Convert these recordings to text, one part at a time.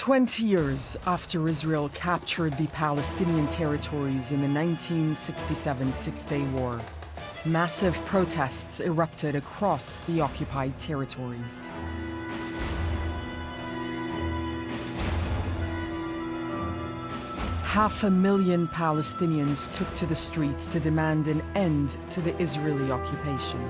20 years after Israel captured the Palestinian territories in the 1967 Six-Day War, massive protests erupted across the occupied territories. Half a million Palestinians took to the streets to demand an end to the Israeli occupation.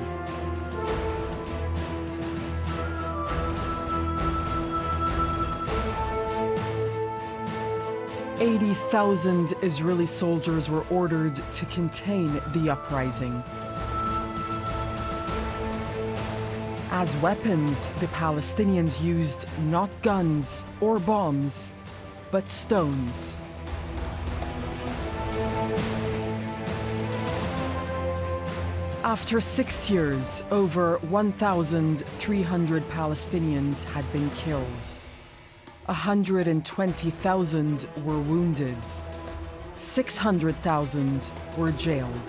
"80,000 Israeli soldiers were ordered to contain the uprising. As weapons, the Palestinians used not guns or bombs, but stones. After 6 years, over 1,300 Palestinians had been killed. 120,000 were wounded. 600,000 were jailed.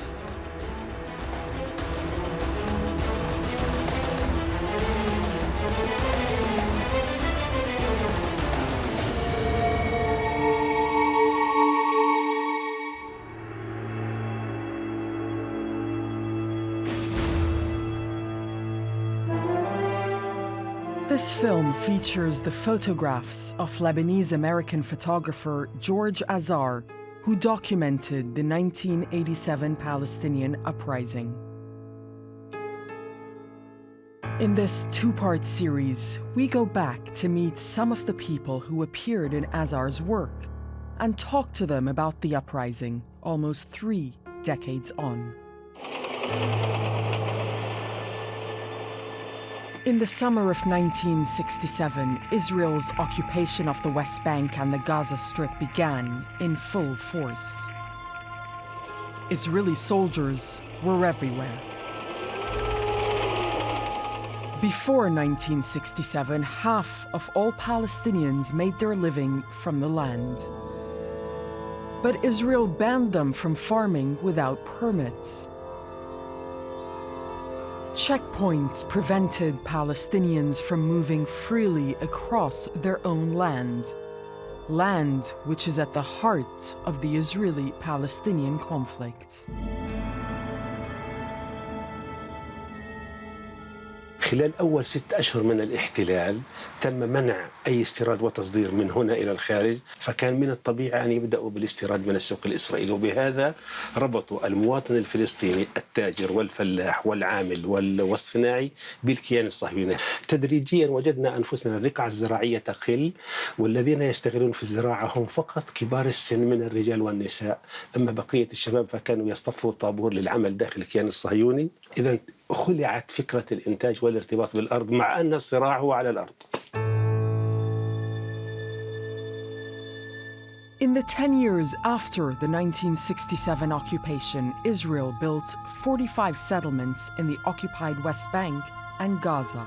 This film features the photographs of Lebanese-American photographer George Azar, who documented the 1987 Palestinian uprising. In this two-part series, we go back to meet some of the people who appeared in Azar's work and talk to them about the uprising almost 3 decades on. In the summer of 1967, Israel's occupation of the West Bank and the Gaza Strip began in full force. Israeli soldiers were everywhere. Before 1967, half of all Palestinians made their living from the land. But Israel banned them from farming without permits. Checkpoints prevented Palestinians from moving freely across their own land, land which is at the heart of the Israeli-Palestinian conflict. خلال أول 6 أشهر من الاحتلال تم منع أي استيراد وتصدير من هنا إلى الخارج، فكان من الطبيعي أن يبدأوا بالاستيراد من السوق الإسرائيلي، وبهذا ربطوا المواطن الفلسطيني التاجر والفلاح والعامل والصناعي بالكيان الصهيوني. تدريجيا وجدنا أنفسنا الرقعة الزراعية تقل، والذين يشتغلون في الزراعة هم فقط كبار السن من الرجال والنساء، أما بقية الشباب فكانوا يصطفوا طابور للعمل داخل الكيان الصهيوني. إذا خلعت فكرة الإنتاج والارتباط بالأرض مع أن الصراع هو على الأرض. In the 10 years after the 1967 occupation, Israel built 45 settlements in the occupied West Bank and Gaza.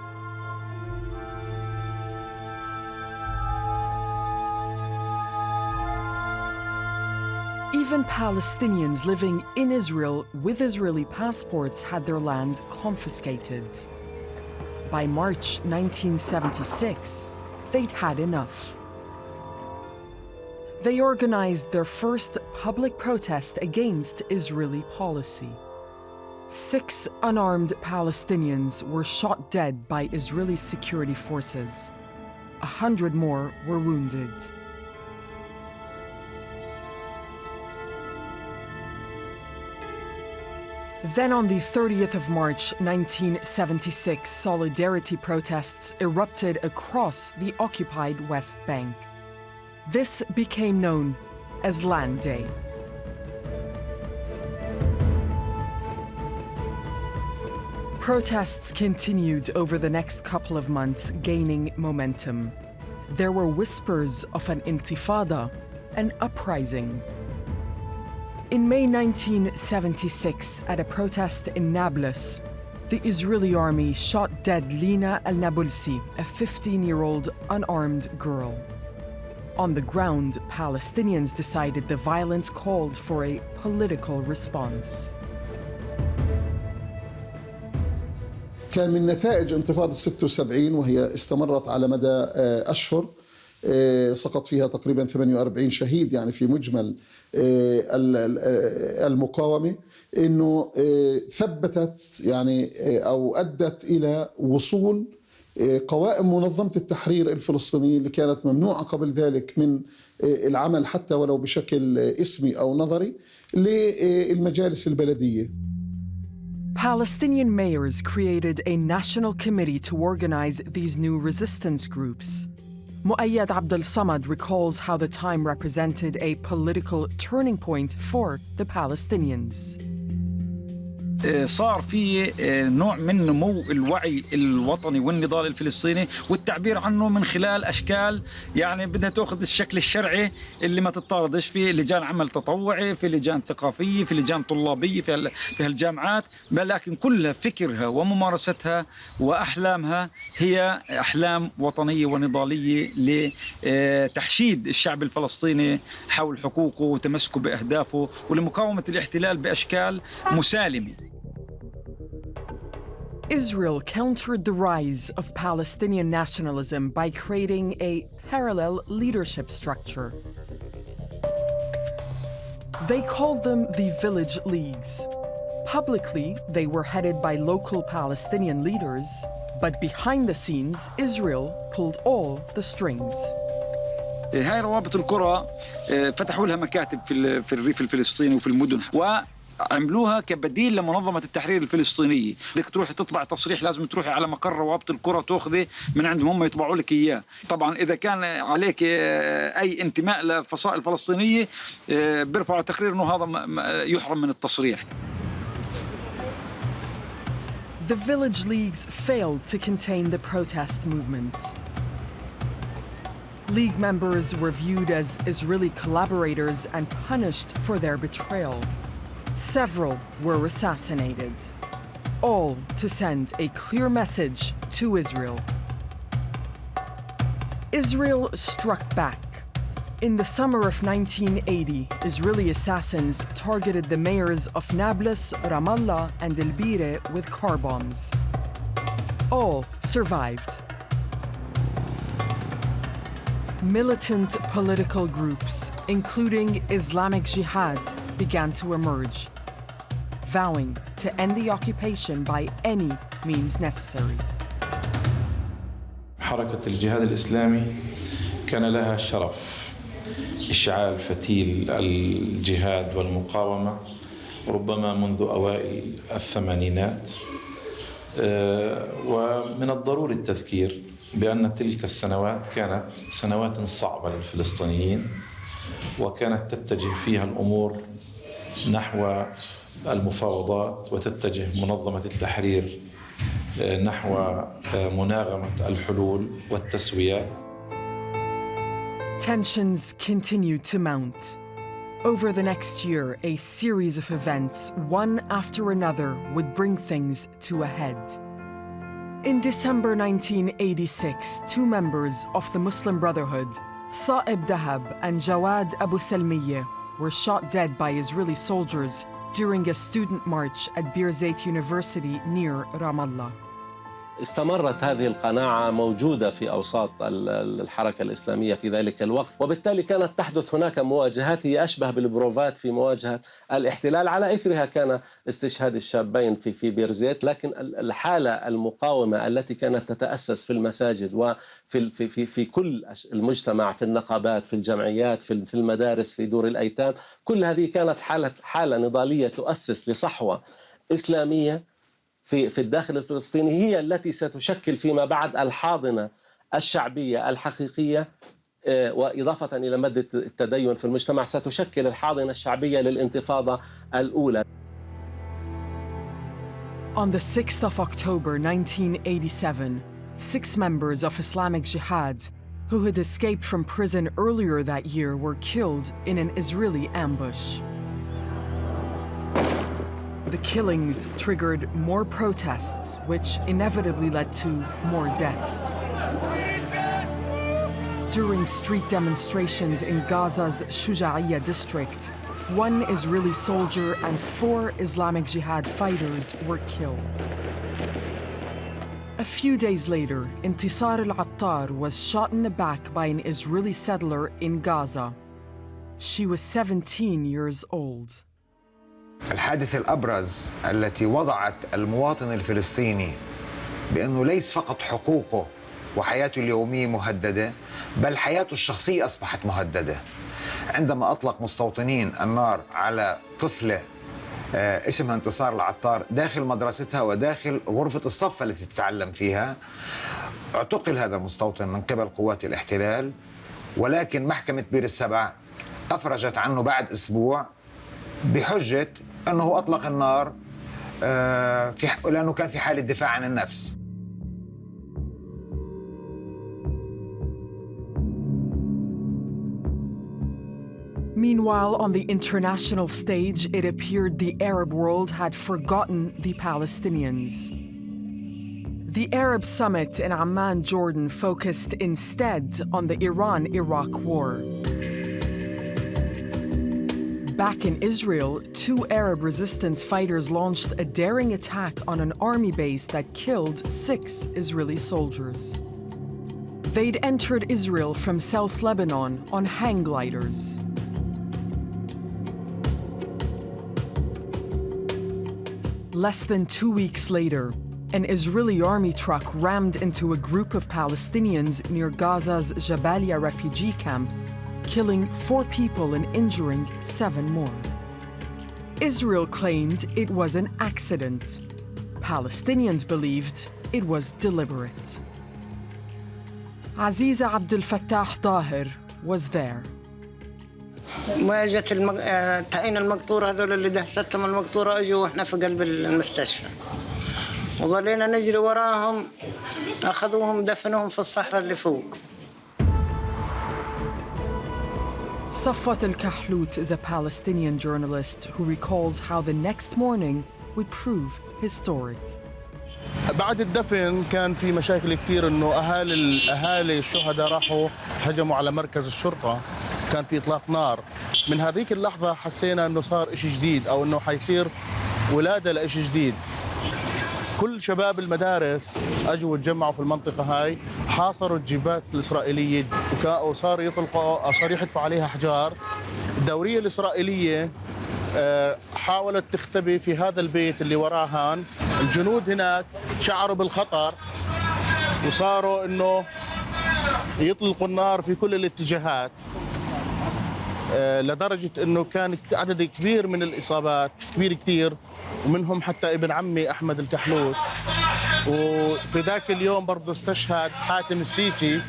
Even Palestinians living in Israel with Israeli passports had their land confiscated. By March 1976, they'd had enough. They organized their first public protest against Israeli policy. 6 unarmed Palestinians were shot dead by Israeli security forces. 100 more were wounded. Then on the 30th of March 1976, solidarity protests erupted across the occupied West Bank. This became known as Land Day. Protests continued over the next couple of months, gaining momentum. There were whispers of an intifada, an uprising. In May 1976, at a protest in Nablus, the Israeli army shot dead Lina al-Nabulsi, a 15-year-old unarmed girl. On the ground, Palestinians decided the violence called for a political response. كان من نتائج انتفاضة 76 وهي استمرت على مدى أشهر سقط فيها تقريبا 48 شهيد يعني في مجمل المقاومة، إنه ثبتت يعني أو أدت إلى وصول قوائم منظمة التحرير الفلسطينية اللي كانت ممنوعة قبل ذلك من العمل حتى ولو بشكل اسمي أو نظري للمجالس البلدية. Palestinian mayors created a national committee to organize these new resistance groups. Muayyad Abdel Samad recalls how the time represented a political turning point for the Palestinians. صار في نوع من نمو الوعي الوطني والنضال الفلسطيني والتعبير عنه من خلال أشكال يعني بدها تأخذ الشكل الشرعي اللي ما تتطاردش، في لجان عمل تطوعي، في لجان ثقافية، في لجان طلابية في الجامعات، لكن كلها فكرها وممارستها وأحلامها هي أحلام وطنية ونضالية لتحشيد الشعب الفلسطيني حول حقوقه وتمسكه بأهدافه ولمقاومة الاحتلال بأشكال مسالمة. Israel countered the rise of Palestinian nationalism by creating a parallel leadership structure. They called them the Village Leagues. Publicly, they were headed by local Palestinian leaders, but behind the scenes, Israel pulled all the strings. هاي روابط القرى فتحوا لها مكاتب في الريف الفلسطيني وفي المدن، وعملوها كبديل لمنظمة التحرير الفلسطينية. بدك تروحي تطبع تصريح لازم تروحي على مقر روابط القرى تأخذي من عندهم، هم يطبعوا لك إياه. طبعا إذا كان عليك أي انتماء لفصائل فلسطينية بيرفعوا تقرير إنه هذا يحرم من التصريح. The village leagues failed to contain the protest movement. League members were viewed as Israeli collaborators and punished for their betrayal. Several were assassinated, all to send a clear message to Israel. Israel struck back. In the summer of 1980, Israeli assassins targeted the mayors of Nablus, Ramallah, and El Bire with car bombs. All survived. Militant political groups, including Islamic Jihad, began to emerge, vowing to end the occupation by any means necessary. حركة الجهاد الإسلامي كان لها شرف إشعال فتيل الجهاد والمقاومة ربما منذ أوائل الثمانينات، ومن الضروري التذكير بأن تلك السنوات كانت سنوات صعبة للفلسطينيين، وكانت تتجه فيها الأمور نحو المفاوضات وتتجه منظمة التحرير نحو مناغمة الحلول والتسوية. Tensions continued to mount. Over the next year, a series of events, one after another, would bring things to a head. In December 1986, two members of the Muslim Brotherhood, Sa'ib Dahab and Jawad Abu Salmiye, were shot dead by Israeli soldiers during a student march at Birzeit University near Ramallah. استمرت هذه القناعة موجودة في أوساط الحركة الإسلامية في ذلك الوقت، وبالتالي كانت تحدث هناك مواجهات هي أشبه بالبروفات في مواجهة الاحتلال. على إثرها كان استشهاد الشابين في بيرزيت، لكن الحالة المقاومة التي كانت تتأسس في المساجد وفي في كل المجتمع، في النقابات، في الجمعيات، في المدارس، في دور الأيتام، كل هذه كانت حالة نضالية تؤسس لصحوة إسلامية في الداخل الفلسطيني، هي التي ستشكل فيما بعد الحاضنة الشعبية الحقيقية، وإضافة إلى مادة التدين في المجتمع ستشكل الحاضنة الشعبية للانتفاضة الأولى. On the 6th of October 1987, 6 members of Islamic Jihad who had escaped from prison earlier that year were killed in an Israeli ambush. The killings triggered more protests, which inevitably led to more deaths. During street demonstrations in Gaza's Shuja'iyya district, 1 Israeli soldier and 4 Islamic Jihad fighters were killed. A few days later, Intisar al-Attar was shot in the back by an Israeli settler in Gaza. She was 17 years old. الحادث الأبرز التي وضعت المواطن الفلسطيني بأنه ليس فقط حقوقه وحياته اليومية مهددة، بل حياته الشخصية أصبحت مهددة عندما أطلق مستوطنين النار على طفلة اسمها انتصار العطار داخل مدرستها وداخل غرفة الصف التي تتعلم فيها. اعتقل هذا المستوطن من قبل قوات الاحتلال، ولكن محكمة بير السبع أفرجت عنه بعد أسبوع بحجة أنه أطلق النار لأنه كان في حالة دفاع عن النفس. Meanwhile, on the international stage, it appeared the Arab world had forgotten the Palestinians. The Arab summit in Amman, Jordan, focused instead on the Iran-Iraq war. Back in Israel, 2 Arab resistance fighters launched a daring attack on an army base that killed 6 Israeli soldiers. They'd entered Israel from South Lebanon on hang gliders. Less than 2 weeks later, an Israeli army truck rammed into a group of Palestinians near Gaza's Jabalia refugee camp, killing 4 people and injuring 7 more. Israel claimed it was an accident. Palestinians believed it was deliberate. Aziza Abdel Fattah Tahir was there. ما جت تعيين المقطورة هذول اللي دهستهم المقطورة اجوا واحنا في قلب المستشفى وظلينا نجري وراهم اخذوهم دفنوهم في الصحراء اللي فوق. Safwat al-Kahlout is a Palestinian journalist who recalls how the next morning would prove historic. بعد الدفن كان في مشاكل كثير انه اهالي الشهداء راحوا هجموا على مركز الشرطة، كان في اطلاق نار. من هذيك اللحظة حسينا انه صار شيء جديد او انه حيصير ولادة لشيء جديد. كل شباب المدارس اجوا وتجمعوا في المنطقة هاي، حاصروا الجيبات الإسرائيلية وصاروا يطلقوا او صاروا يحدفوا عليها احجار. الدورية الإسرائيلية حاولت تختبي في هذا البيت اللي وراه هان. الجنود هناك شعروا بالخطر وصاروا انه يطلقوا النار في كل الاتجاهات، لدرجة انه كان عدد كبير من الاصابات، كبير كثير، ومنهم حتى ابن عمي احمد الكحلوت. وفي ذاك اليوم برضه استشهد حاتم السيسي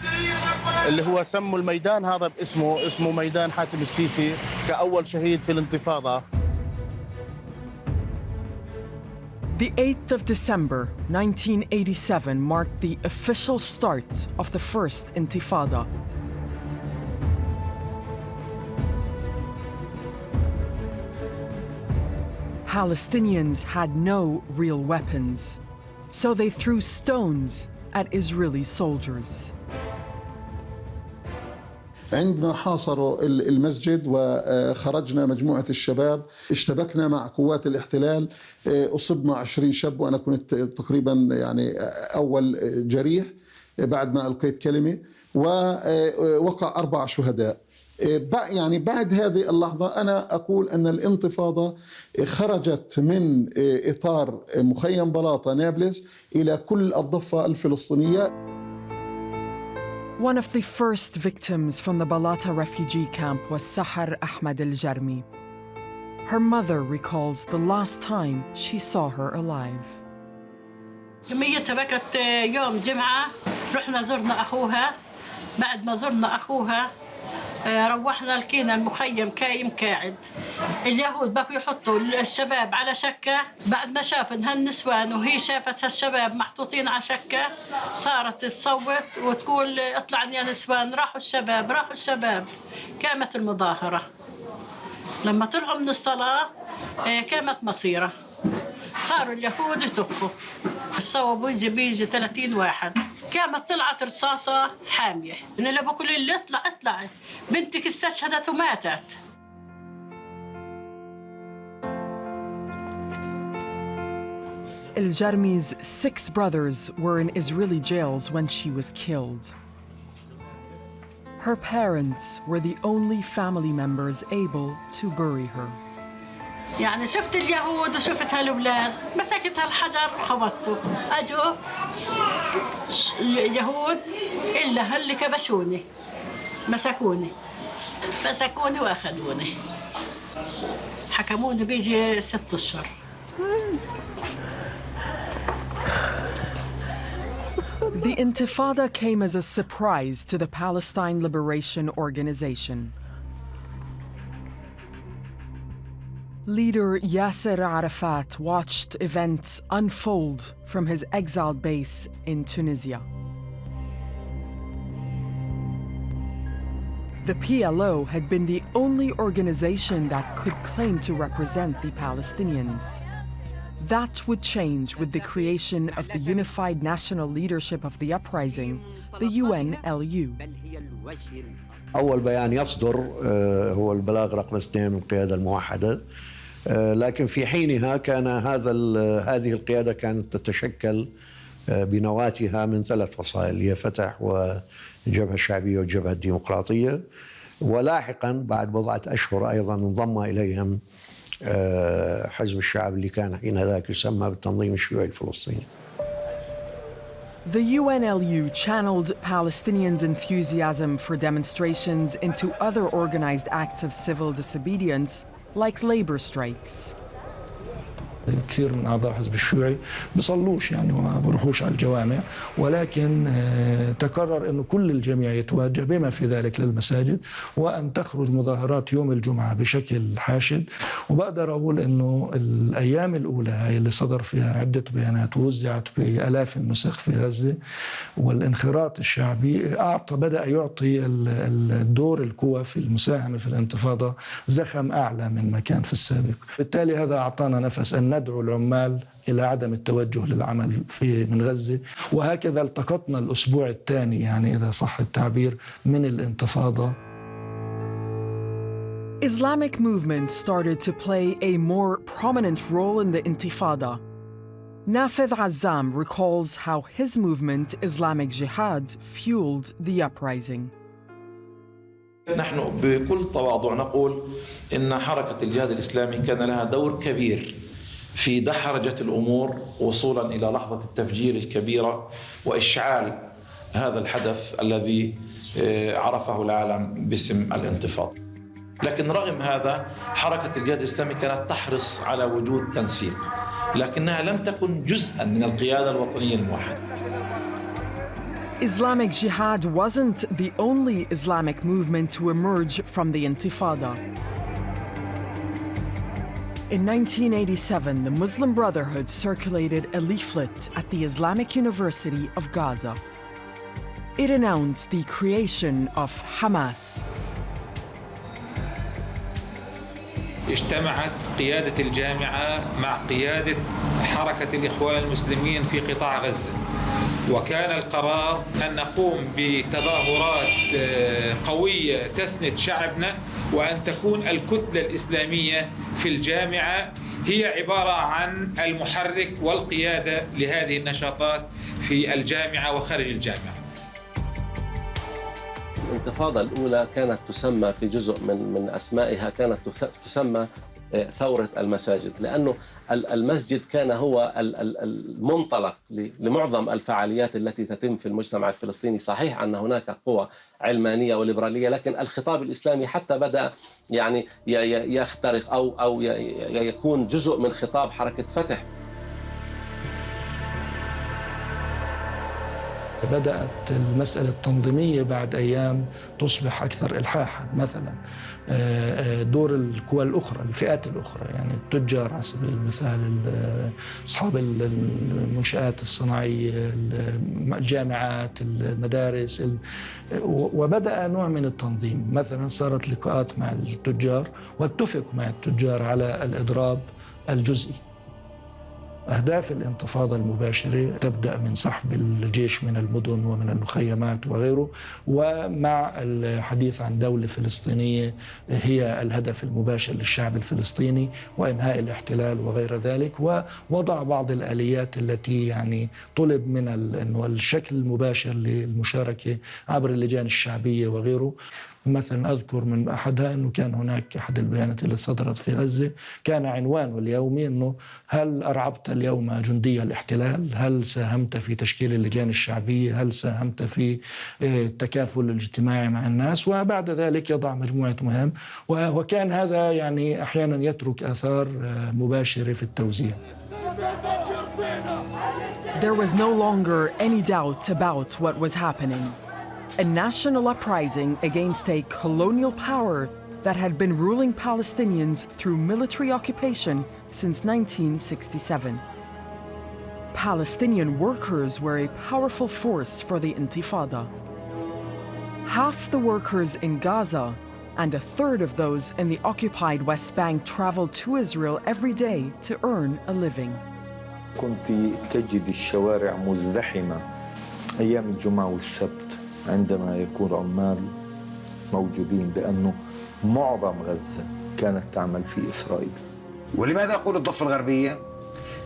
اللي هو سموا الميدان هذا باسمه، اسمه ميدان حاتم السيسي كأول شهيد في الانتفاضة. The 8th of December 1987 marked the official start of the first Intifada. Palestinians had no real weapons, so they threw stones at Israeli soldiers. عندما حاصروا المسجد وخرجنا مجموعة الشباب اشتبكنا مع قوات الاحتلال، أصبنا 20 شاب وأنا كنت تقريبا يعني أول جريح بعد ما ألقيت كلمة، ووقع 4 شهداء. يعني بعد هذه اللحظة أنا أقول أن الانتفاضة خرجت من إطار مخيم بلاطة نابلس إلى كل الضفة الفلسطينية. One of the first victims from the Balata refugee camp was Sahar Ahmad al-Jarmi. Her mother recalls the last time she saw her alive. يوميتها بكت يوم جمعة، رحنا زرنا أخوها. بعد ما زرنا أخوها روحنا لقينا المخيم كايم قاعد. اليهود بقوا يحطوا الشباب على شكة. بعد ما شافن هالنسوان وهي شافت هالشباب محطوطين على شكة، صارت تصوت وتقول اطلعن يا نسوان. راحوا الشباب راحوا الشباب. قامت المظاهرة. لما طلعوا من الصلاة قامت مصيرة. صاروا اليهود يطفوا. الصوب بيجي 30 واحد. قامت طلعت رصاصة حامية. من اللي بقول اللي اطلعي بنتك استشهدت وماتت. El-Jarmi's 6 brothers were in Israeli jails when she was killed. Her parents were the only family members able to bury her. يعني شفت اليهود وشفت هالولاد، مسكت هالحجر وخبطته، اجوا اليهود الا هاللي كبشوني، مسكوني واخذوني، حكموني بيجي 6 أشهر. The Intifada came as a surprise to the Palestine Liberation Organization. Leader Yasser Arafat watched events unfold from his exiled base in Tunisia. The PLO had been the only organization that could claim to represent the Palestinians. That would change with the creation of the unified national leadership of the uprising, the UNLU. أول بيان يصدر هو البلاغ رقم 2 من القيادة الموحدة، لكن في حينها كان هذه القيادة كانت تتشكل بنواتها من 3 فصائل، هي فتح والجبهة الشعبية والجبهة الديمقراطية، ولاحقا بعد بضعة أشهر أيضا انضم إليهم حزب الشعب اللي كان حينذاك يسمى بالتنظيم الشيوعي الفلسطيني. The UNLU channeled Palestinians' enthusiasm for demonstrations into other organized acts of civil disobedience, like labor strikes. كثير من أعضاء حزب الشيوعي بيصلوش يعني وما بيروحوش على الجوامع، ولكن تقرر أنه كل الجميع يتوجه بما في ذلك للمساجد، وأن تخرج مظاهرات يوم الجمعة بشكل حاشد. وبقدر أقول أنه الأيام الأولى هي اللي صدر فيها عدة بيانات ووزعت بآلاف النسخ في غزة، والانخراط الشعبي بدأ يعطي الدور القوى في المساهمة في الانتفاضة زخم أعلى من ما كان في السابق. بالتالي هذا أعطانا نفس أن ندعو العمال إلى عدم التوجه للعمل من غزة. وهكذا التقطنا الأسبوع الثاني، يعني إذا صح التعبير، من الانتفاضة. Islamic movements started to play a more prominent role in the Intifada. Nafez Azzam recalls how his movement, Islamic Jihad, fueled the uprising. نحن بكل تواضع نقول إن حركة الجهاد الإسلامي كان لها دور كبير في دحرجة الأمور وصولا إلى لحظة التفجير الكبيرة وإشعال هذا الحدث الذي عرفه العالم باسم الانتفاضة. لكن رغم هذا حركة الجهاد الإسلامي كانت تحرص على وجود تنسيق، لكنها لم تكن جزءا من القيادة الوطنية الموحدة. Islamic Jihad wasn't the only Islamic movement to emerge from the Intifada. In 1987, the Muslim Brotherhood circulated a leaflet at the Islamic University of Gaza. It announced the creation of Hamas. اجتمعت قيادة الجامعة مع قيادة حركة الإخوان المسلمين في قطاع غزة، وكان القرار أن نقوم بتظاهرات قوية تسند شعبنا، وأن تكون الكتلة الإسلامية في الجامعة هي عبارة عن المحرك والقيادة لهذه النشاطات في الجامعة وخارج الجامعة. الانتفاضة الأولى كانت تسمى في جزء من أسمائها كانت تسمى ثورة المساجد، لأنه المسجد كان هو المنطلق لمعظم الفعاليات التي تتم في المجتمع الفلسطيني. صحيح أن هناك قوى علمانية وليبرالية، لكن الخطاب الإسلامي حتى بدأ يعني يخترق أو يكون جزء من خطاب حركة فتح. بدأت المسألة التنظيمية بعد أيام تصبح أكثر إلحاحاً. مثلاً دور القوى الأخرى، الفئات الأخرى، يعني التجار على سبيل المثال، أصحاب المنشآت الصناعية، الجامعات، المدارس، وبدأ نوع من التنظيم. مثلاً صارت لقاءات مع التجار واتفقوا مع التجار على الإضراب الجزئي. أهداف الانتفاضة المباشرة تبدأ من سحب الجيش من المدن ومن المخيمات وغيره، ومع الحديث عن دولة فلسطينية هي الهدف المباشر للشعب الفلسطيني وإنهاء الاحتلال وغير ذلك، ووضع بعض الآليات التي يعني طلب من إنه الشكل المباشر للمشاركة عبر اللجان الشعبية وغيره. مثلا أذكر من أحدها أنه كان هناك أحد البيانات اللي صدرت في غزة كان عنوانه اليومي أنه هل أرعبت اليوم جندي الاحتلال؟ هل ساهمت في تشكيل اللجان الشعبية؟ هل ساهمت في التكافل الاجتماعي مع الناس؟ وبعد ذلك يضع مجموعة مهام، وكان هذا يعني أحيانا يترك آثار مباشرة في التوزيع. There was no longer any doubt about what was happening. A national uprising against a colonial power that had been ruling Palestinians through military occupation since 1967. Palestinian workers were a powerful force for the Intifada. Half the workers in Gaza and a third of those in the occupied West Bank traveled to Israel every day to earn a living. كنت تجد الشوارع مزدحمة أيام الجمعة والسبت عندما يكون عمال موجودين، لأنه معظم غزة كانت تعمل في إسرائيل. ولماذا أقول الضفة الغربية؟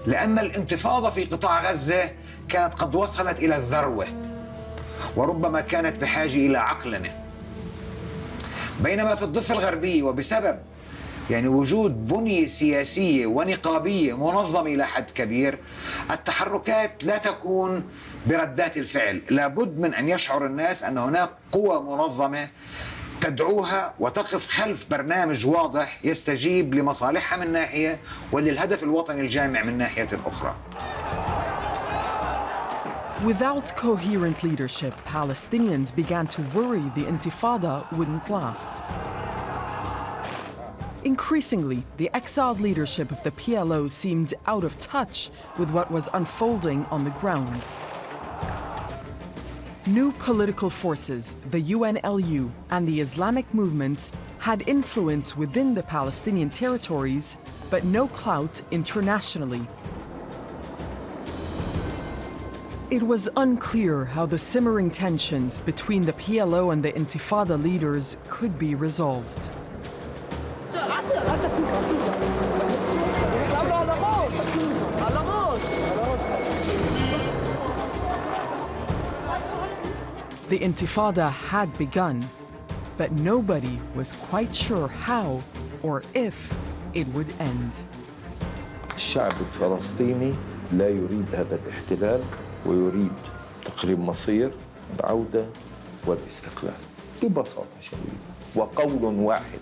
لأن الانتفاضة في قطاع غزة كانت قد وصلت إلى الذروة وربما كانت بحاجة إلى عقلنة، بينما في الضفة الغربية وبسبب يعني وجود بنية سياسية ونقابية منظمة إلى حد كبير، التحركات لا تكون بردات الفعل. لابد من أن يشعر الناس أن هناك قوى منظمة تدعوها وتقف خلف برنامج واضح يستجيب لمصالحها من ناحية وللهدف الوطني الجامع من ناحية أخرى. Without coherent leadership, Palestinians began to worry the Intifada wouldn't last. Increasingly, the exiled leadership of the PLO seemed out of touch with what was unfolding on the ground. New political forces, the UNLU and the Islamic movements, had influence within the Palestinian territories, but no clout internationally. It was unclear how the simmering tensions between the PLO and the Intifada leaders could be resolved. The Intifada had begun, but nobody was quite sure how or if it would end. الشعب الفلسطيني لا يريد هذا الاحتلال ويريد تقريب مصير العودة والاستقلال ببساطة شديدة وقول واحد.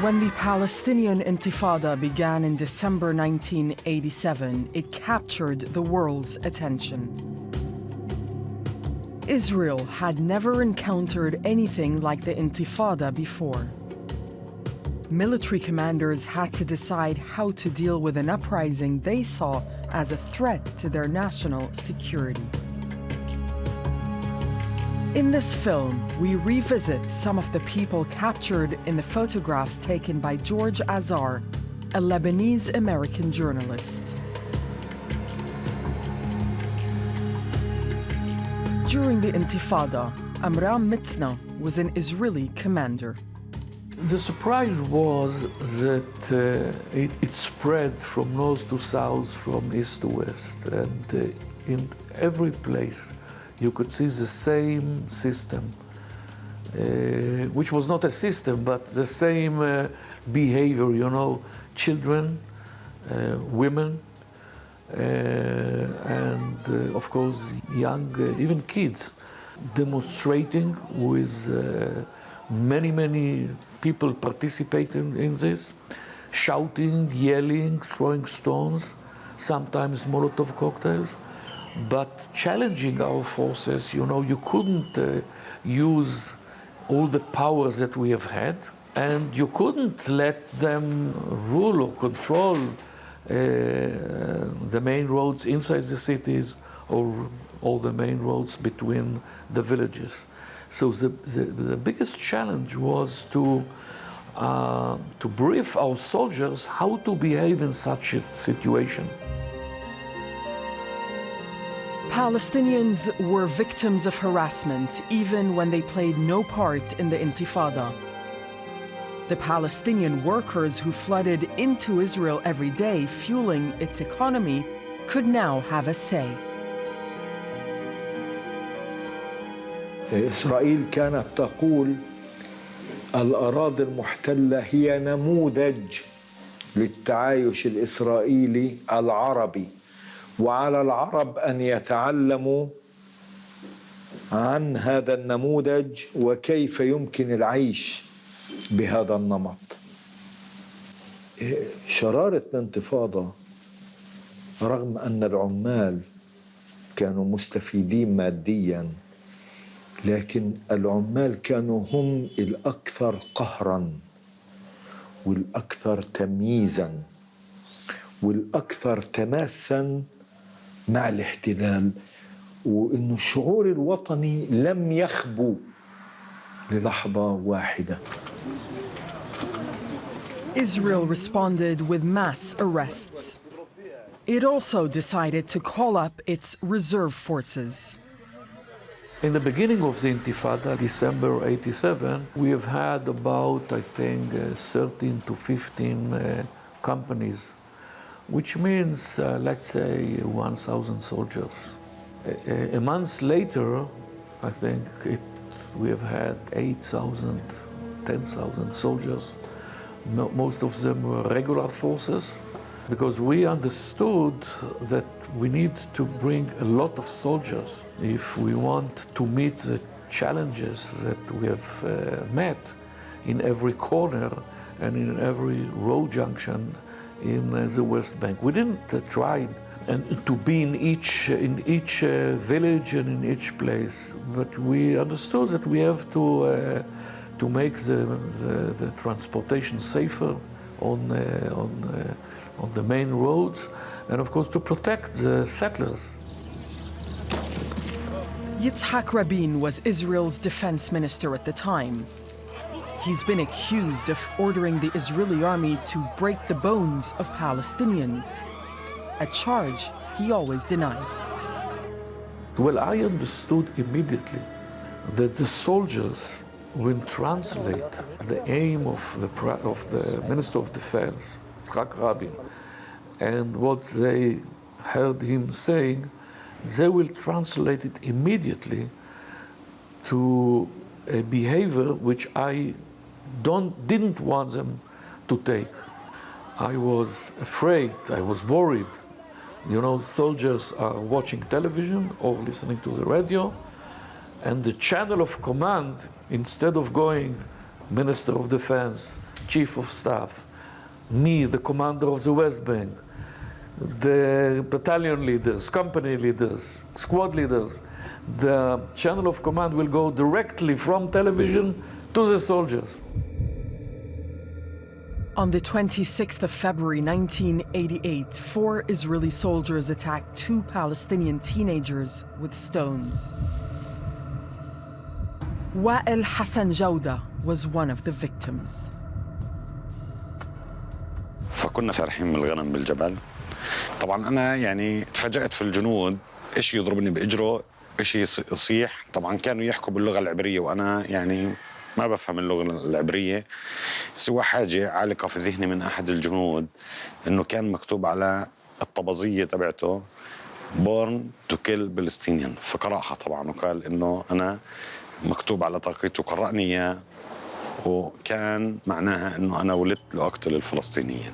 When the Palestinian Intifada began in December 1987, it captured the world's attention. Israel had never encountered anything like the Intifada before. Military commanders had to decide how to deal with an uprising they saw as a threat to their national security. In this film, we revisit some of the people captured in the photographs taken by George Azar, a Lebanese-American journalist. During the Intifada, Amram Mitzna was an Israeli commander. The surprise was that it spread from north to south, from east to west, and in every place you could see the same system, which was not a system, but the same behavior, you know, children, women, and of course young, even kids, demonstrating with many people participating in this, shouting, yelling, throwing stones, sometimes Molotov cocktails, but challenging our forces. You know, you couldn't use all the powers that we have had, and you couldn't let them rule or control the main roads inside the cities or all the main roads between the villages. So the biggest challenge was to to brief our soldiers how to behave in such a situation. Palestinians were victims of harassment even when they played no part in the Intifada. The Palestinian workers who flooded into Israel every day, fueling its economy, could now have a say. إسرائيل كانت تقول الأراضي المحتلة هي نموذج للتعايش الإسرائيلي العربي، وعلى العرب أن يتعلموا عن هذا النموذج وكيف يمكن العيش بهذا النمط. شرارة الانتفاضة رغم أن العمال كانوا مستفيدين مادياً، لكن العمال كانوا هم الأكثر قهراً والأكثر تمييزاً والأكثر تماساً مع الاحتلال، وإنه الشعور الوطني لم يخبو للحظة واحدة. Israel responded with mass arrests. It also decided to call up its reserve forces. In the beginning of the Intifada, December '87, we have had about, I think, 13 to 15 companies, which means, let's say, 1,000 soldiers. A month later, I think we have had 8,000, 10,000 soldiers. Most of them were regular forces, because we understood that we need to bring a lot of soldiers if we want to meet the challenges that we have met in every corner and in every road junction in the West Bank. We didn't try to be in each village and in each place, but we understood that we have to make the transportation safer on the main roads, and of course to protect the settlers. Yitzhak Rabin was Israel's defense minister at the time. He's been accused of ordering the Israeli army to break the bones of Palestinians, a charge he always denied. Well, I understood immediately that the soldiers will translate the aim of the Minister of Defense, Yitzhak Rabin, and what they heard him saying, they will translate it immediately to a behavior which I didn't want them to take. I was afraid, I was worried. You know, soldiers are watching television or listening to the radio, and the channel of command, instead of going Minister of Defense, Chief of Staff, me, the commander of the West Bank, the battalion leaders, company leaders, squad leaders, the channel of command will go directly from television to the soldiers. On the 26th of February 1988, 4 Israeli soldiers attacked 2 Palestinian teenagers with stones. Wa'el Hassan Jawda was one of the victims. فكنا سارحين من الغنم بالجبل. طبعا أنا يعني تفاجأت في الجنود، إيش يضربني بإجره، إيش يصيح. طبعا كانوا يحكوا باللغة العبرية وأنا يعني ما بفهم اللغة العبرية. سوى حاجة عالقة في ذهني من أحد الجنود، إنه كان مكتوب على الطبزية تبعته born to kill Palestinian، فقرأها طبعا وقال إنه أنا مكتوب على طاقيته، قرأني إياه، وكان معناها إنه أنا ولدت لأقتل الفلسطينيين.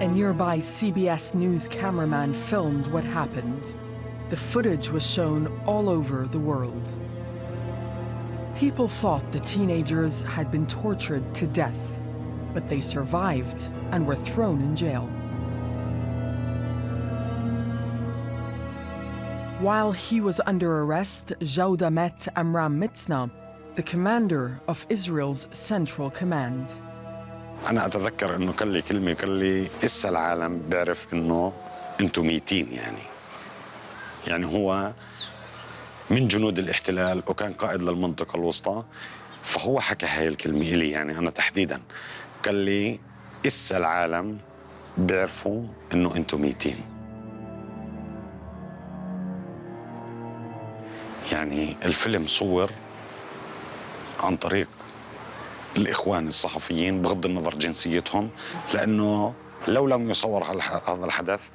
A nearby CBS News cameraman filmed what happened. The footage was shown all over the world. People thought the teenagers had been tortured to death, but they survived and were thrown in jail. While he was under arrest, Jawda met Amram Mitzna, the commander of Israel's Central Command. أنا أتذكر إنه قال لي كلمة، قال لي إسا العالم بيعرف إنه أنتم ميتين، يعني هو من جنود الاحتلال وكان قائد للمنطقة الوسطى، فهو حكى هاي الكلمة إلي، يعني أنا تحديدا قال لي إسا العالم بيعرفوا إنه أنتم ميتين. يعني الفيلم صور عن طريق الإخوان الصحفيين بغض النظر جنسيتهم، لأنه لو لم يصور هذا الحدث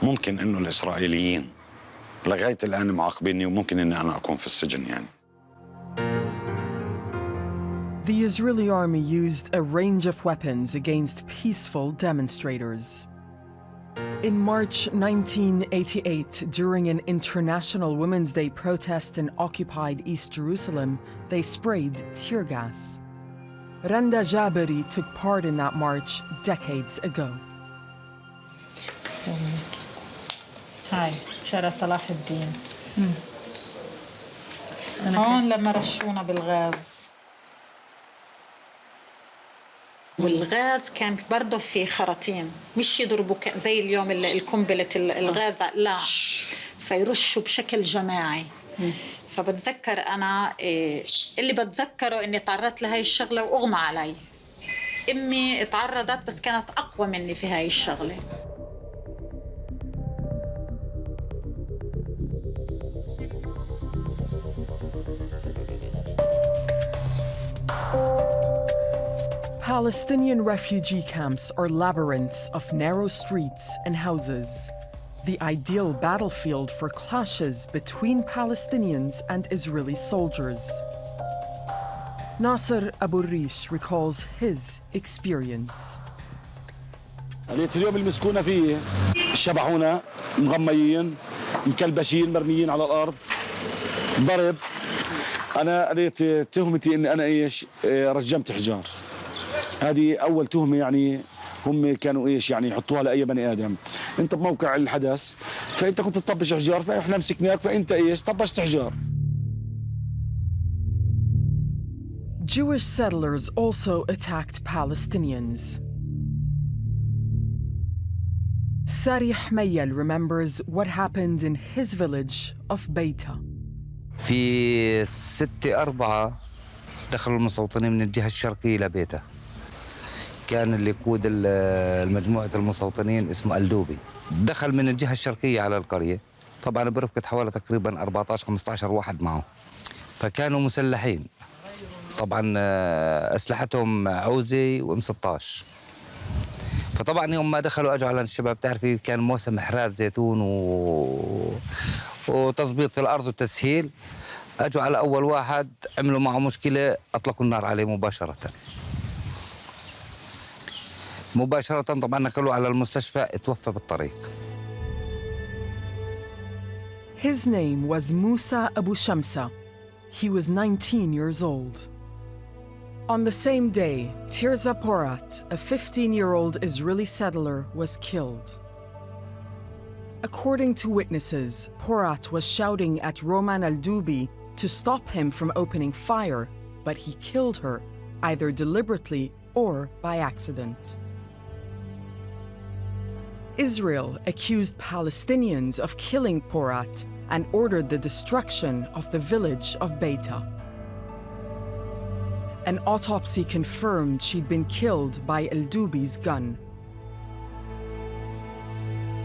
ممكن إنه الإسرائيليين لغاية الآن معاقبيني وممكن إني أنا أكون في السجن يعني. The Israeli army used a range of weapons against peaceful demonstrators. In March 1988, during an International Women's Day protest in occupied East Jerusalem, they sprayed tear gas. Randa Jaberi took part in that march decades ago. هاي شارع صلاح الدين. هون لما رشونا بالغاز. والغاز كان برضه في خراطيم، مش يضربوا زي اليوم القنبلة الغاز، لا، فيرشوا بشكل جماعي. فبتذكر أنا اللي بتذكره إني تعرضت لهاي الشغلة وأغمى علي. أمي تعرضت بس كانت أقوى مني في هاي الشغلة. Palestinian refugee camps are labyrinths of narrow streets and houses, the ideal battlefield for clashes between Palestinians and Israeli soldiers. Nasser Abu Rish recalls his experience. اليوم المسكونة فيه شبحونا مغميين مكلبشين مرميين على الأرض ضرب. أنا قريت تهمتي إن أنا إيش رجمت حجار. هذه أول تهمة، يعني هم كانوا إيش يعني يحطوها لأي بني آدم. أنت بموقع الحدث فأنت كنت تطبش حجار، فإحنا مسكناك فأنت إيش طبشت حجار. Jewish settlers also attacked Palestinians. Sari Hmayel remembers what happened in his village of Beita. في 6/4 دخلوا المستوطنين من الجهة الشرقية إلى بيتا. كان اللي يقود المجموعة المستوطنين اسمه الدوبي، دخل من الجهة الشرقية على القرية، طبعا برفقة حوالي تقريبا 14-15 واحد معه، فكانوا مسلحين طبعا أسلحتهم عوزي وM16. فطبعا يوم ما دخلوا أجوا على الشباب، تعرفي كان موسم إحراث زيتون وتظبيط في الأرض وتسهيل، أجوا على أول واحد عملوا معه مشكلة، أطلقوا النار عليه مباشرة. طبعا نقلوه على المستشفى، اتوفى بالطريق. His name was Musa Abu Shamsa. He was 19 years old. On the same day, Tirza Porat, a 15-year-old Israeli settler, was killed. According to witnesses, Porat was shouting at Roman al-Dubi to stop him from opening fire, but he killed her, either deliberately or by accident. Israel accused Palestinians of killing Porat and ordered the destruction of the village of Beita. An autopsy confirmed she'd been killed by al-Dubi's gun.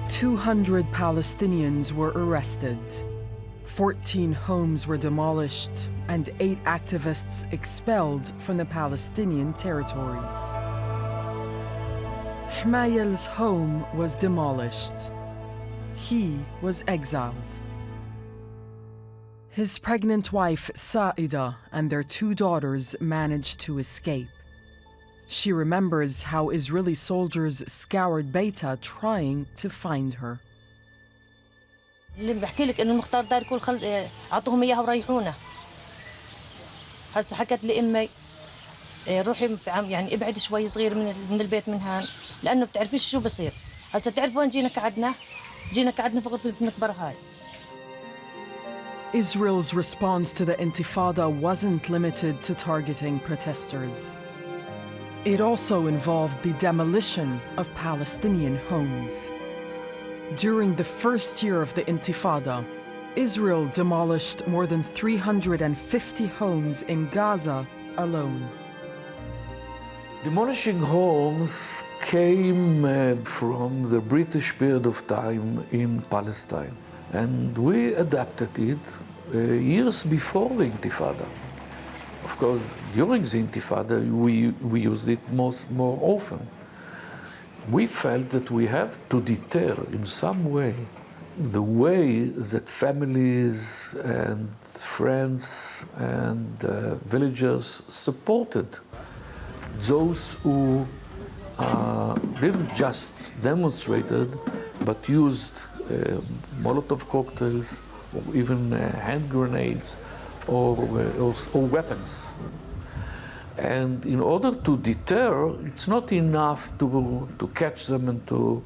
200 Palestinians were arrested. 14 homes were demolished and 8 activists expelled from the Palestinian territories. Hmayel's home was demolished. He was exiled. His pregnant wife, Saida, and their 2 daughters managed to escape. She remembers how Israeli soldiers scoured Beita trying to find her. اللي بحكي لك انه المختار دار كل عطوهم اياها وريحونا. هسه حكت لي امي روحي يعني ابعد شوي صغير من البيت من هان، لانه بتعرفيش شو بصير. هسه تعرفوا وين جينا قعدنا في غرفة المقبرة هاي. Israel's response to the Intifada wasn't limited to targeting protesters. It also involved the demolition of Palestinian homes. During the first year of the Intifada, Israel demolished more than 350 homes in Gaza alone. Demolishing homes came from the British period of time in Palestine, and we adapted it years before the Intifada. Of course, during the Intifada, we used it more often. We felt that we have to deter in some way the way that families and friends and villagers supported those who didn't just demonstrated, but used Molotov cocktails or even hand grenades or weapons. And in order to deter, it's not enough to catch them and to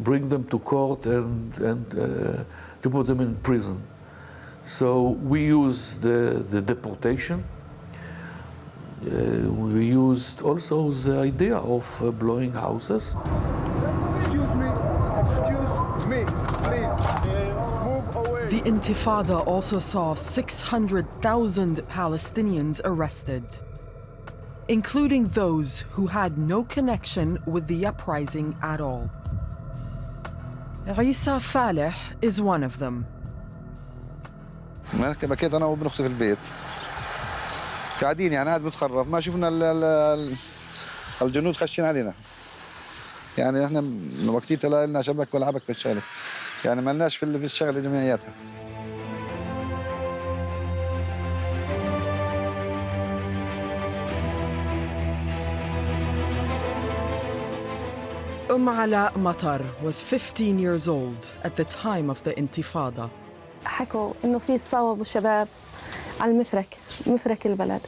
bring them to court and to put them in prison. So we used the deportation. We used also the idea of blowing houses. Excuse me, please. Move away. The Intifada also saw 600,000 Palestinians arrested, including those who had no connection with the uprising at all. Isa Faleh is one of them. بكيت أنا وابن أختي في البيت قاعدين يعني قاعد بنتخرف ما شفنا الجنود خشين علينا يعني احنا وقتها لا لنا شبك ولا عبك في الشغله يعني ما لناش في الشغله جمعياتها. Ala Matar was 15 years old at the time of the Intifada. حكوا إنه في صوب وشباب على مفرك البلد،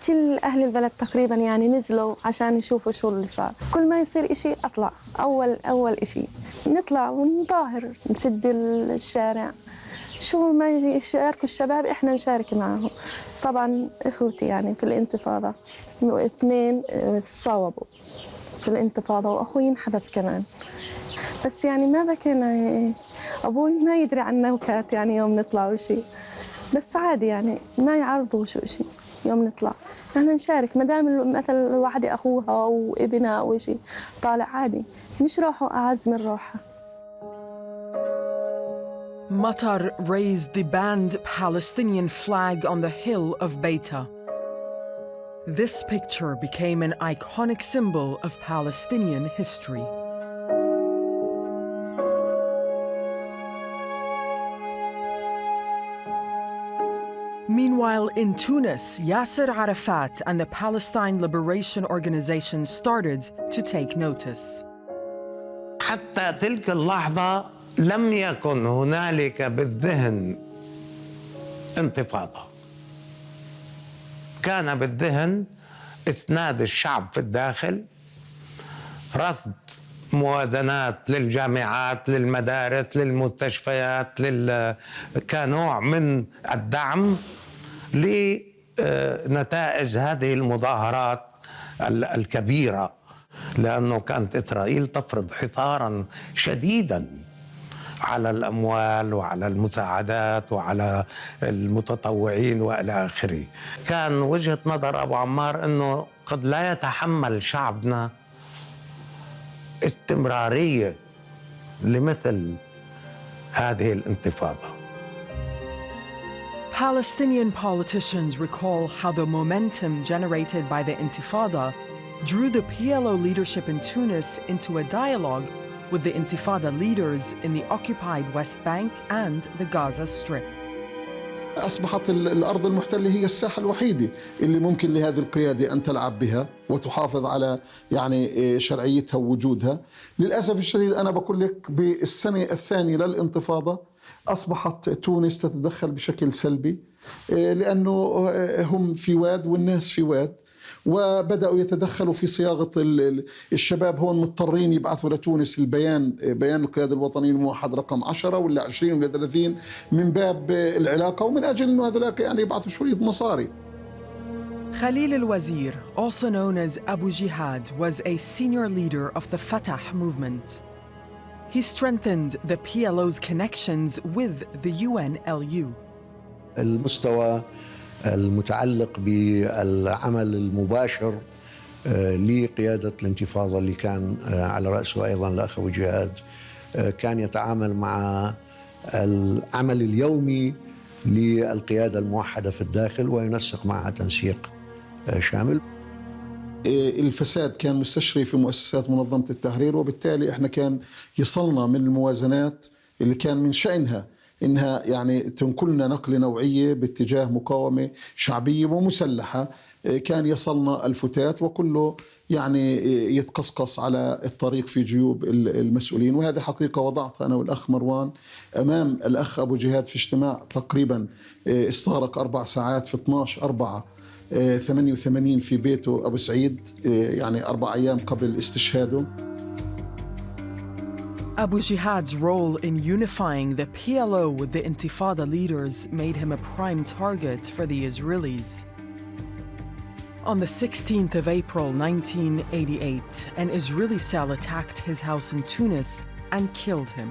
كل أهل البلد تقريبا يعني نزلوا عشان يشوفوا شو اللي صار. كل ما يصير إشي أطلع أول إشي نطلع ونظاهر نسد الشارع، شو ما يشاركوا الشباب إحنا نشارك معهم. طبعا إخوتي يعني في الانتفاضة 2 صوبوا في الانتفاضة وأخوي انحبس كمان، بس يعني ما بكينا. أبوي ما يدري عن نوكات يعني يوم نطلع وشي، بس عادي يعني ما يعرضوا شو شيء يوم نطلع. احنا نشارك ما دام مثلا الواحدة أخوها أو ابنها أو شيء طالع عادي، مش روحه أعز من روحها. Matar raised the banned Palestinian flag on the hill of Beita. This picture became an iconic symbol of Palestinian history. Meanwhile, in Tunis, Yasser Arafat and the Palestine Liberation Organization started to take notice. حتى تلك اللحظة لم يكن هنالك بالذهن انتفاضة. كان بالذهن إسناد الشعب في الداخل، رصد موازنات للجامعات، للمدارس، للمستشفيات، كنوع من الدعم لنتائج هذه المظاهرات الكبيرة، لأنه كانت إسرائيل تفرض حصاراً شديداً على الأموال وعلى المساعدات وعلى المتطوعين وإلى آخره. كان وجهة نظر أبو عمار أنه قد لا يتحمل شعبنا استمرارية لمثل هذه الانتفاضة. Palestinian politicians recall how the momentum generated by the Intifada drew the PLO leadership in Tunis into a dialogue with the Intifada leaders in the occupied West Bank and the Gaza Strip. أصبحت الأرض المحتلة هي الساحة الوحيدة اللي ممكن لهذه القيادة أن تلعب بها وتحافظ على يعني شرعيتها ووجودها. للأسف الشديد أنا بقول لك بالسنة الثانية للانتفاضة أصبحت تونس تتدخل بشكل سلبي، لأنه هم في واد والناس في واد، وبدأوا يتدخلوا في صياغة الشباب. هون مضطرين يبعثوا لتونس بيان القيادة الوطنية الموحد رقم 10 ولا 20 ولا 30 من باب العلاقة ومن أجل أنه هذولاك يعني يبعثوا شوية مصاري. Khalil al-Wazir, also known as Abu Jihad, was a senior leader of the Fatah movement. He strengthened the PLO's connections with the UNLU. المستوى المتعلق بالعمل المباشر لقيادة الانتفاضة اللي كان على رأسه أيضا الأخ أبو جهاد. كان يتعامل مع العمل اليومي للقيادة الموحدة في الداخل وينسق معها تنسيق شامل. الفساد كان مستشري في مؤسسات منظمة التحرير، وبالتالي احنا كان يصلنا من الموازنات اللي كان من شأنها إنها يعني تنقلنا نقلة نوعية باتجاه مقاومة شعبية ومسلحة. كان يصلنا الفتات وكله يعني يتقصقص على الطريق في جيوب المسؤولين. وهذه حقيقة وضعتها أنا والأخ مروان أمام الأخ أبو جهاد في اجتماع تقريبا استغرق 4 ساعات في 12/4/88 في بيته أبو سعيد، يعني 4 أيام قبل استشهاده. Abu Jihad's role in unifying the PLO with the Intifada leaders made him a prime target for the Israelis. On the 16th of April 1988, an Israeli cell attacked his house in Tunis and killed him.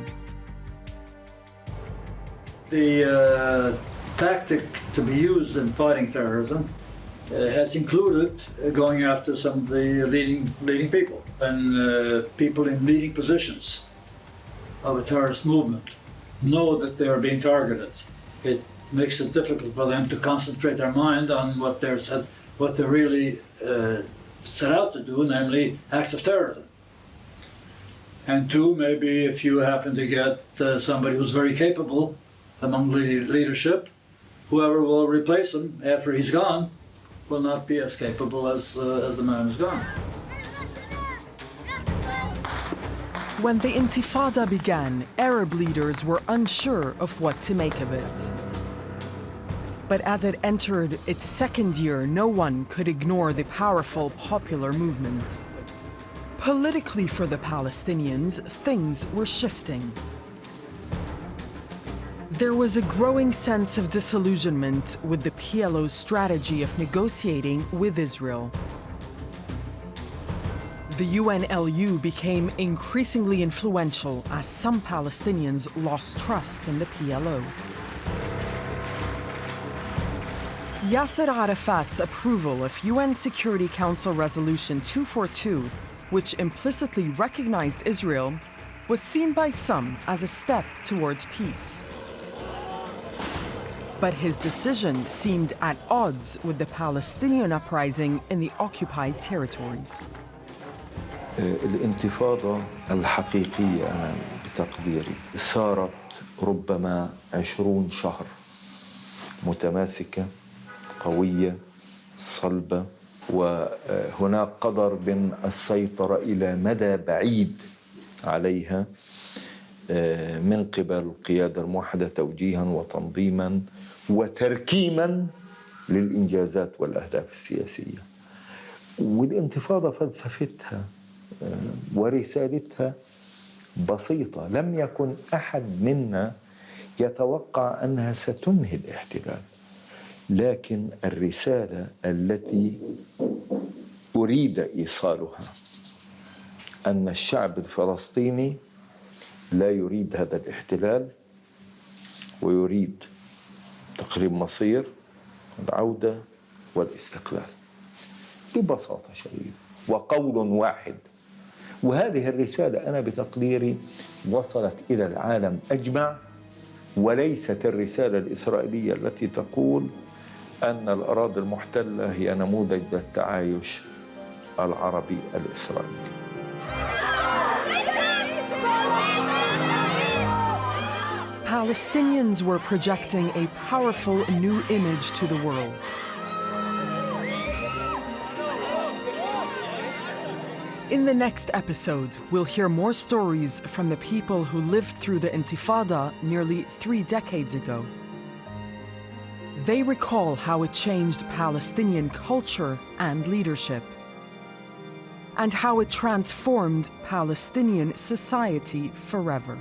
The tactic to be used in fighting terrorism has included going after some of the leading people and people in leading positions of a terrorist movement know that they are being targeted. It makes it difficult for them to concentrate their mind on what they're really set out to do, namely acts of terrorism. And 2, maybe if you happen to get somebody who's very capable among the leadership, whoever will replace him after he's gone will not be as capable as the man who's gone. When the Intifada began, Arab leaders were unsure of what to make of it. But as it entered its 2nd year, no one could ignore the powerful popular movement. Politically, for the Palestinians, things were shifting. There was a growing sense of disillusionment with the PLO's strategy of negotiating with Israel. The UNLU became increasingly influential as some Palestinians lost trust in the PLO. Yasser Arafat's approval of UN Security Council Resolution 242, which implicitly recognized Israel, was seen by some as a step towards peace. But his decision seemed at odds with the Palestinian uprising in the occupied territories. الانتفاضة الحقيقية أنا بتقديري صارت ربما 20 شهر متماسكة قوية صلبة، وهناك قدر من السيطرة إلى مدى بعيد عليها من قبل القيادة الموحدة توجيها وتنظيما وتركيما للإنجازات والأهداف السياسية. والانتفاضة فلسفتها ورسالتها بسيطة. لم يكن أحد منا يتوقع أنها ستنهي الاحتلال، لكن الرسالة التي أريد إيصالها أن الشعب الفلسطيني لا يريد هذا الاحتلال ويريد تقريب مصير العودة والاستقلال ببساطة شديدة وقول واحد. وهذه الرسالة أنا بتقديري وصلت إلى العالم أجمع، وليست الرسالة الإسرائيلية التي تقول أن الأراضي المحتلة هي نموذج للتعايش العربي الإسرائيلي. Palestinians were projecting a powerful new image to the world. In the next episode, we'll hear more stories from the people who lived through the Intifada nearly 3 decades ago. They recall how it changed Palestinian culture and leadership, and how it transformed Palestinian society forever.